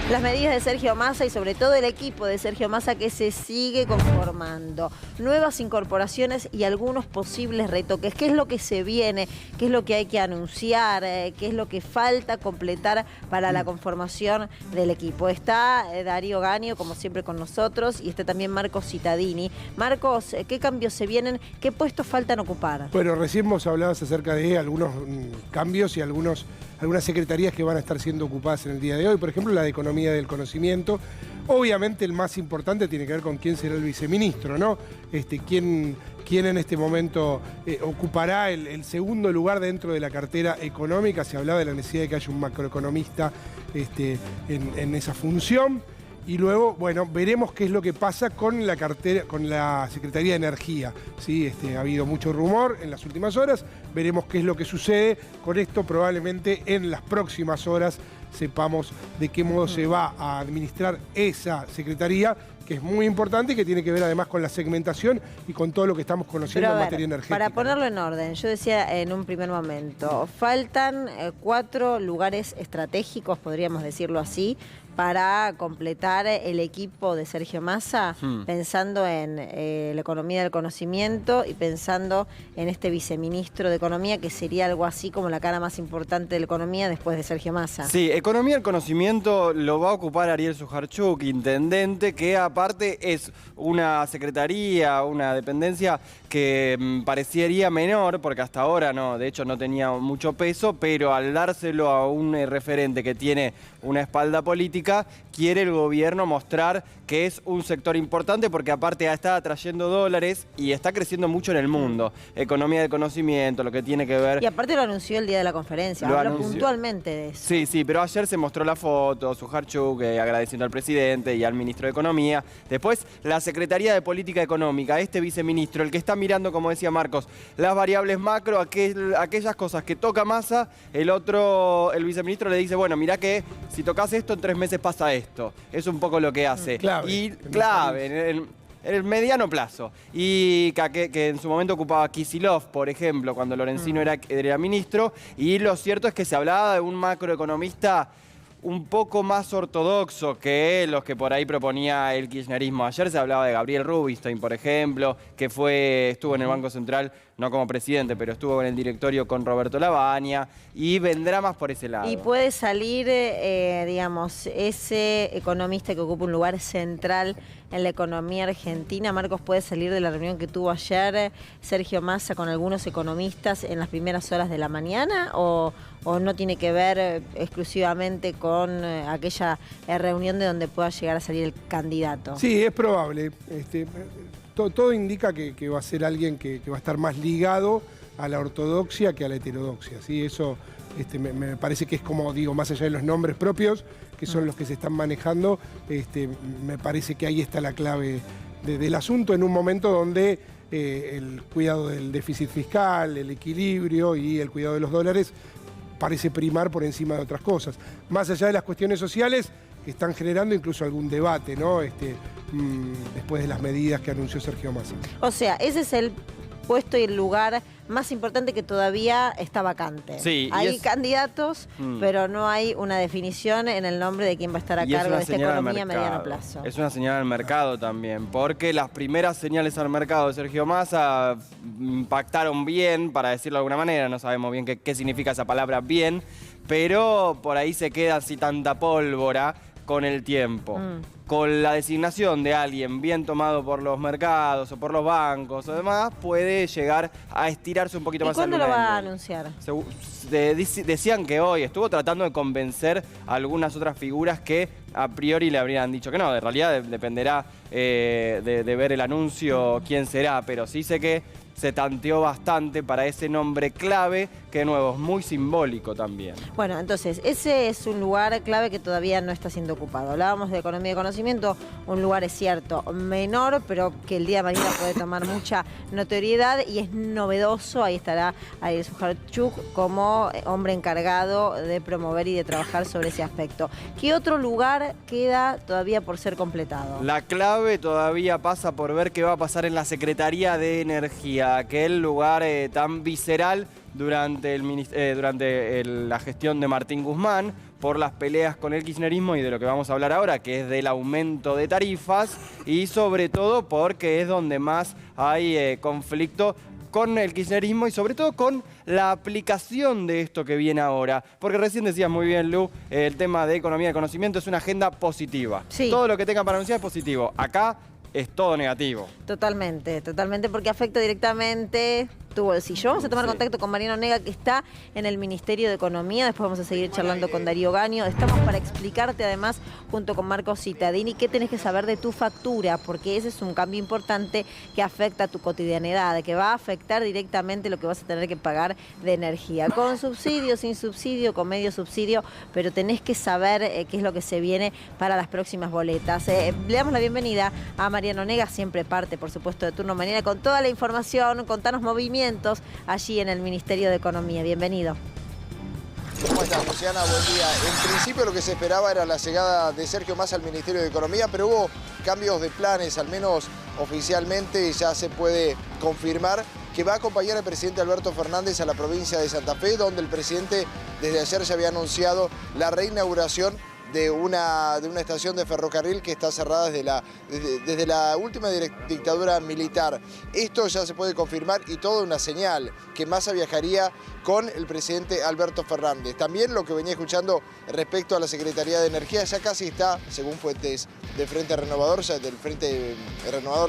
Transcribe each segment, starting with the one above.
Las medidas de Sergio Massa y sobre todo el equipo de Sergio Massa que se sigue conformando. Nuevas incorporaciones y algunos posibles retoques. ¿Qué es lo que se viene? ¿Qué es lo que hay que anunciar? ¿Qué es lo que falta completar para la conformación del equipo? Está Darío Gaño, como siempre, con nosotros, y está también Marcos Cittadini. Marcos, ¿qué cambios se vienen? ¿Qué puestos faltan ocupar? Bueno, recién vos hablabas acerca de algunos cambios y algunas secretarías que van a estar siendo ocupadas en el día de hoy. Por ejemplo, la de Economía del Conocimiento. Obviamente el más importante tiene que ver con quién será el viceministro, ¿no? Quién en este momento ocupará el segundo lugar dentro de la cartera económica. Se hablaba de la necesidad de que haya un macroeconomista en esa función. Y luego, bueno, veremos qué es lo que pasa con la cartera, con la Secretaría de Energía. ¿Sí? Ha habido mucho rumor en las últimas horas. Veremos qué es lo que sucede con esto. Probablemente en las próximas horas sepamos de qué modo se va a administrar esa secretaría, que es muy importante y que tiene que ver además con la segmentación y con todo lo que estamos conociendo en materia energética. Para ponerlo en orden, yo decía en un primer momento, faltan 4 lugares estratégicos, podríamos decirlo así, para completar el equipo de Sergio Massa, pensando en la economía del conocimiento y pensando en este viceministro de Economía, que sería algo así como la cara más importante de la economía después de Sergio Massa. Sí, Economía del Conocimiento lo va a ocupar Ariel Sujarchuk, intendente, que aparte es una secretaría, una dependencia que parecería menor, porque hasta ahora no, de hecho no tenía mucho peso, pero al dárselo a un referente que tiene una espalda política, quiere el gobierno mostrar que es un sector importante porque aparte está atrayendo dólares y está creciendo mucho en el mundo. Economía del conocimiento, lo que tiene que ver... Y aparte lo anunció el día de la conferencia, habló puntualmente de eso. Sí, sí, pero ayer se mostró la foto, Sujarchuk agradeciendo al presidente y al ministro de Economía. Después, la Secretaría de Política Económica, este viceministro, el que está mirando, como decía Marcos, las variables macro, aquellas cosas que toca Massa, el viceministro le dice, bueno, mirá que si tocas esto, en 3 meses pasa esto. Es un poco lo que hace. Clave, en el mediano plazo. Y que en su momento ocupaba Kicillof, por ejemplo, cuando Lorenzino era ministro. Y lo cierto es que se hablaba de un macroeconomista un poco más ortodoxo que los que por ahí proponía el kirchnerismo. Ayer se hablaba de Gabriel Rubinstein, por ejemplo, que estuvo en el Banco Central, no como presidente, pero estuvo en el directorio con Roberto Lavagna, y vendrá más por ese lado. Y puede salir, digamos, ese economista que ocupa un lugar central en la economía argentina. Marcos, ¿puede salir de la reunión que tuvo ayer Sergio Massa con algunos economistas en las primeras horas de la mañana? ¿O no tiene que ver exclusivamente con aquella reunión de donde pueda llegar a salir el candidato? Sí, es probable. Todo indica que va a ser alguien que va a estar más ligado a la ortodoxia que a la heterodoxia. ¿Sí? Eso me parece que es como, digo, más allá de los nombres propios, que son los que se están manejando, me parece que ahí está la clave del asunto, en un momento donde el cuidado del déficit fiscal, el equilibrio y el cuidado de los dólares parece primar por encima de otras cosas. Más allá de las cuestiones sociales, que están generando incluso algún debate, ¿no? Después de las medidas que anunció Sergio Massa. O sea, ese es el puesto y el lugar más importante que todavía está vacante. Sí, hay candidatos, pero no hay una definición en el nombre de quién va a estar a cargo de esta economía a mediano plazo. Es una señal al mercado también, porque las primeras señales al mercado de Sergio Massa impactaron bien, para decirlo de alguna manera, no sabemos bien qué significa esa palabra bien, pero por ahí se queda así tanta pólvora con el tiempo. Con la designación de alguien bien tomado por los mercados o por los bancos o demás, puede llegar a estirarse un poquito más. ¿Y cuándo lo va a anunciar? Decían que hoy estuvo tratando de convencer a algunas otras figuras que a priori le habrían dicho que no. En realidad dependerá de ver el anuncio quién será, pero sí sé que se tanteó bastante para ese nombre clave, que de nuevo es muy simbólico también. Bueno, entonces, ese es un lugar clave que todavía no está siendo ocupado. Hablábamos de economía y conocimiento, un lugar, es cierto, menor, pero que el día de mañana puede tomar mucha notoriedad y es novedoso. Ahí estará Ariel Sujarchuk como hombre encargado de promover y de trabajar sobre ese aspecto. ¿Qué otro lugar queda todavía por ser completado? La clave todavía pasa por ver qué va a pasar en la Secretaría de Energía, aquel lugar tan visceral durante la gestión de Martín Guzmán, por las peleas con el kirchnerismo y de lo que vamos a hablar ahora, que es del aumento de tarifas, y sobre todo porque es donde más hay conflicto con el kirchnerismo y sobre todo con la aplicación de esto que viene ahora. Porque recién decías muy bien, Lu, el tema de economía de conocimiento es una agenda positiva. Sí. Todo lo que tengan para anunciar es positivo. Acá es todo negativo. Totalmente, totalmente, porque afecta directamente tu bolsillo. Vamos a tomar contacto con Mariano Nega, que está en el Ministerio de Economía. Después vamos a seguir charlando con Darío Gaño. Estamos para explicarte, además, junto con Marcos Cittadini, qué tenés que saber de tu factura, porque ese es un cambio importante que afecta a tu cotidianidad, que va a afectar directamente lo que vas a tener que pagar de energía. Con subsidio, sin subsidio, con medio subsidio, pero tenés que saber qué es lo que se viene para las próximas boletas. Le damos la bienvenida a Mariano Nega, siempre parte, por supuesto, de Turno Mañana, con toda la información, contanos movimientos allí en el Ministerio de Economía. Bienvenido. ¿Cómo estás, Luciana? Buen día. En principio lo que se esperaba era la llegada de Sergio Massa al Ministerio de Economía, pero hubo cambios de planes, al menos oficialmente ya se puede confirmar que va a acompañar al presidente Alberto Fernández a la provincia de Santa Fe, donde el presidente desde ayer ya había anunciado la reinauguración de una estación de ferrocarril que está cerrada desde la última dictadura militar. Esto ya se puede confirmar y todo una señal que Massa viajaría con el presidente Alberto Fernández. También lo que venía escuchando respecto a la Secretaría de Energía ya casi está, según fuentes del Frente Renovador,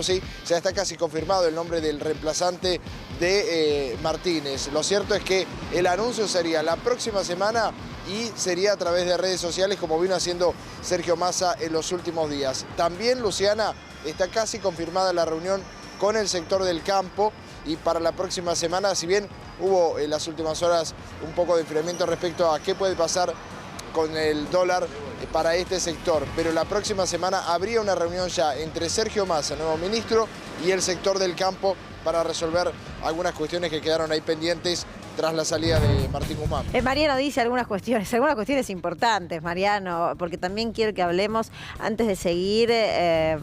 sí, ya está casi confirmado el nombre del reemplazante de Martínez. Lo cierto es que el anuncio sería la próxima semana y sería a través de redes sociales como vino haciendo Sergio Massa en los últimos días. También, Luciana, está casi confirmada la reunión con el sector del campo y para la próxima semana, si bien hubo en las últimas horas un poco de enfriamiento respecto a qué puede pasar con el dólar para este sector, pero la próxima semana habría una reunión ya entre Sergio Massa, nuevo ministro, y el sector del campo para resolver algunas cuestiones que quedaron ahí pendientes tras la salida de Martín Guzmán. Mariano dice algunas cuestiones importantes, Mariano, porque también quiero que hablemos, antes de seguir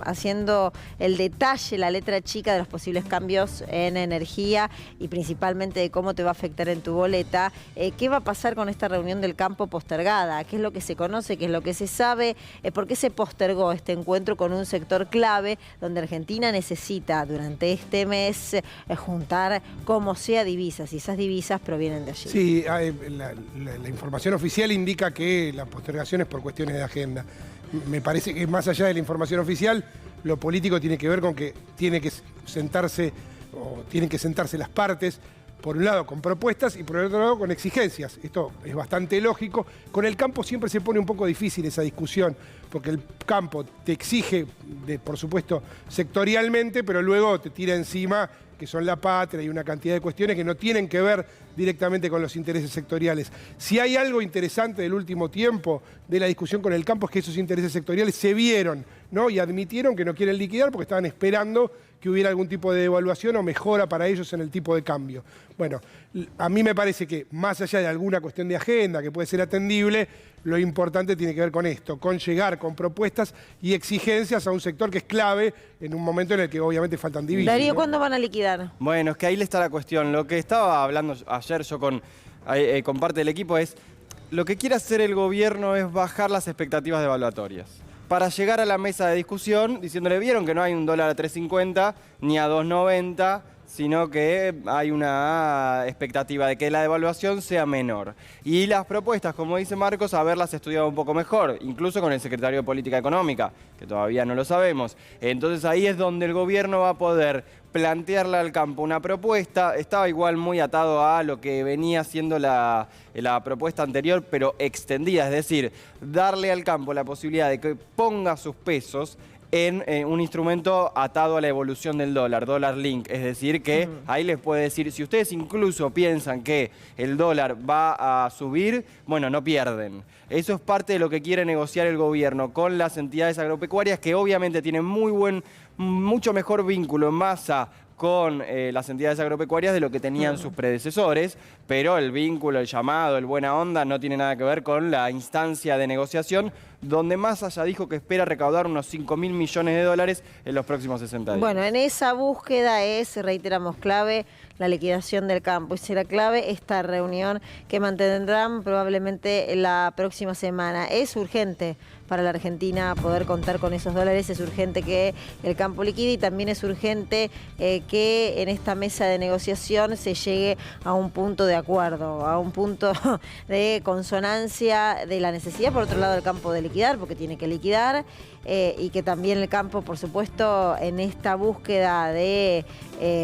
haciendo el detalle, la letra chica de los posibles cambios en energía y principalmente de cómo te va a afectar en tu boleta, qué va a pasar con esta reunión del campo postergada, qué es lo que se conoce, qué es lo que se sabe, por qué se postergó este encuentro con un sector clave donde Argentina necesita durante este mes juntar como sea divisas, y esas divisas provienen de allí. Sí, la información oficial indica que la postergación es por cuestiones de agenda. Me parece que más allá de la información oficial, lo político tiene que ver con que tienen que sentarse las partes, por un lado con propuestas y por el otro lado con exigencias. Esto es bastante lógico. Con el campo siempre se pone un poco difícil esa discusión, porque el campo te exige, por supuesto, sectorialmente, pero luego te tira encima que son la patria y una cantidad de cuestiones que no tienen que ver directamente con los intereses sectoriales. Si hay algo interesante del último tiempo de la discusión con el campo es que esos intereses sectoriales se vieron, ¿no? Y admitieron que no quieren liquidar porque estaban esperando que hubiera algún tipo de devaluación o mejora para ellos en el tipo de cambio. Bueno, a mí me parece que más allá de alguna cuestión de agenda que puede ser atendible, lo importante tiene que ver con esto, con llegar con propuestas y exigencias a un sector que es clave en un momento en el que obviamente faltan divisas. Darío, ¿no? ¿cuándo van a liquidar? Bueno, es que ahí le está la cuestión. Lo que estaba hablando ayer yo con parte del equipo es, lo que quiere hacer el gobierno es bajar las expectativas devaluatorias para llegar a la mesa de discusión diciéndole, vieron que no hay un dólar a 3.50 ni a 2.90, sino que hay una expectativa de que la devaluación sea menor. Y las propuestas, como dice Marcos, haberlas estudiado un poco mejor, incluso con el secretario de Política Económica, que todavía no lo sabemos. Entonces ahí es donde el gobierno va a poder plantearle al campo una propuesta. Estaba igual muy atado a lo que venía siendo la propuesta anterior, pero extendida, es decir, darle al campo la posibilidad de que ponga sus pesos en un instrumento atado a la evolución del dólar link, es decir que ahí les puede decir, si ustedes incluso piensan que el dólar va a subir, bueno, no pierden. Eso es parte de lo que quiere negociar el gobierno con las entidades agropecuarias que obviamente tienen mucho mejor vínculo en masa con las entidades agropecuarias de lo que tenían sus predecesores, pero el vínculo, el llamado, el buena onda no tiene nada que ver con la instancia de negociación, donde Massa ya dijo que espera recaudar unos 5.000 millones de dólares en los próximos 60 días. Bueno, en esa búsqueda reiteramos, clave la liquidación del campo. Y será clave esta reunión que mantendrán probablemente la próxima semana. Es urgente para la Argentina poder contar con esos dólares, es urgente que el campo liquide y también es urgente que en esta mesa de negociación se llegue a un punto de acuerdo, a un punto de consonancia de la necesidad, por otro lado, del campo de liquidar, porque tiene que liquidar, y que también el campo, por supuesto, en esta búsqueda de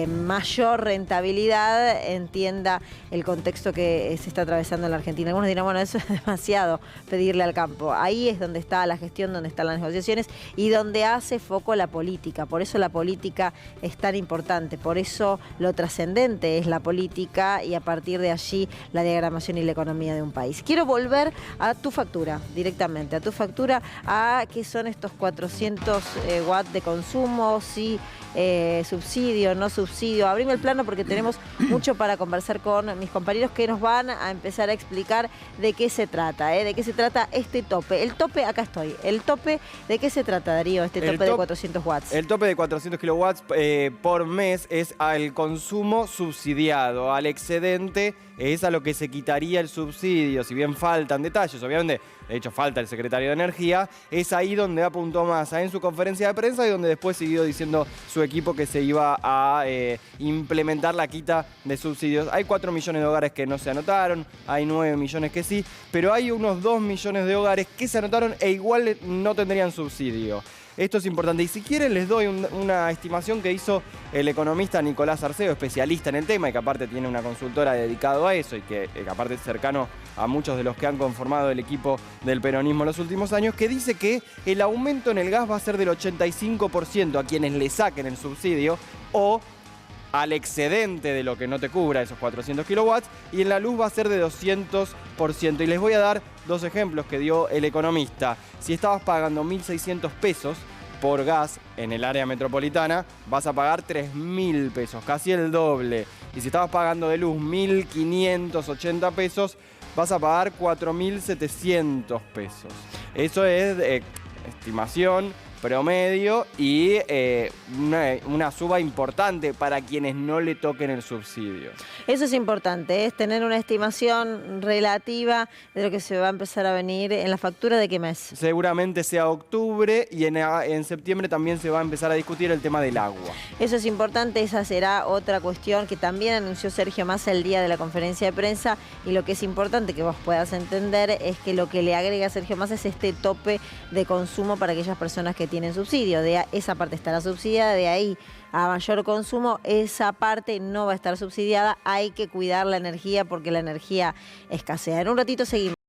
mayor rentabilidad, entienda el contexto que se está atravesando en la Argentina. Algunos dirán, bueno, eso es demasiado pedirle al campo. Ahí es donde está la gestión, donde están las negociaciones y donde hace foco la política. Por eso la política es tan importante, por eso lo trascendente es la política y a partir de allí la diagramación y la economía de un país. Quiero volver a tu factura, directamente, a tu factura, a qué son estos 400 watts de consumo, si subsidio, no subsidio. Abrime el plano porque tenemos mucho para conversar con mis compañeros que nos van a empezar a explicar de qué se trata, de qué se trata este tope. El tope, acá estoy, el tope, ¿de qué se trata, Darío, este tope de 400 watts? El tope de 400 kilowatts por mes es al consumo subsidiado, al excedente es a lo que se quitaría el subsidio, si bien faltan detalles, obviamente, de hecho falta el secretario de Energía, es ahí donde apuntó Massa en su conferencia de prensa y donde después siguió diciendo su equipo que se iba a implementar la quita de subsidios. Hay 4 millones de hogares que no se anotaron, hay 9 millones que sí, pero hay unos 2 millones de hogares que se anotaron e igual no tendrían subsidio. Esto es importante y si quieren les doy una estimación que hizo el economista Nicolás Arceo, especialista en el tema y que aparte tiene una consultora dedicado a eso y que aparte es cercano a muchos de los que han conformado el equipo del peronismo en los últimos años, que dice que el aumento en el gas va a ser del 85% a quienes le saquen el subsidio o al excedente de lo que no te cubra esos 400 kilowatts y en la luz va a ser de 200%. Y les voy a dar 2 ejemplos que dio el economista. Si estabas pagando 1.600 pesos por gas en el área metropolitana, vas a pagar 3.000 pesos, casi el doble. Y si estabas pagando de luz 1.580 pesos, vas a pagar 4.700 pesos. Eso es estimación promedio y una suba importante para quienes no le toquen el subsidio. Eso es importante, es tener una estimación relativa de lo que se va a empezar a venir en la factura de qué mes. Seguramente sea octubre y en septiembre también se va a empezar a discutir el tema del agua. Eso es importante, esa será otra cuestión que también anunció Sergio Massa el día de la conferencia de prensa y lo que es importante que vos puedas entender es que lo que le agrega Sergio Massa es este tope de consumo para aquellas personas que tienen subsidio. De esa parte estará subsidiada, de ahí a mayor consumo, esa parte no va a estar subsidiada. Hay que cuidar la energía porque la energía escasea. En un ratito seguimos.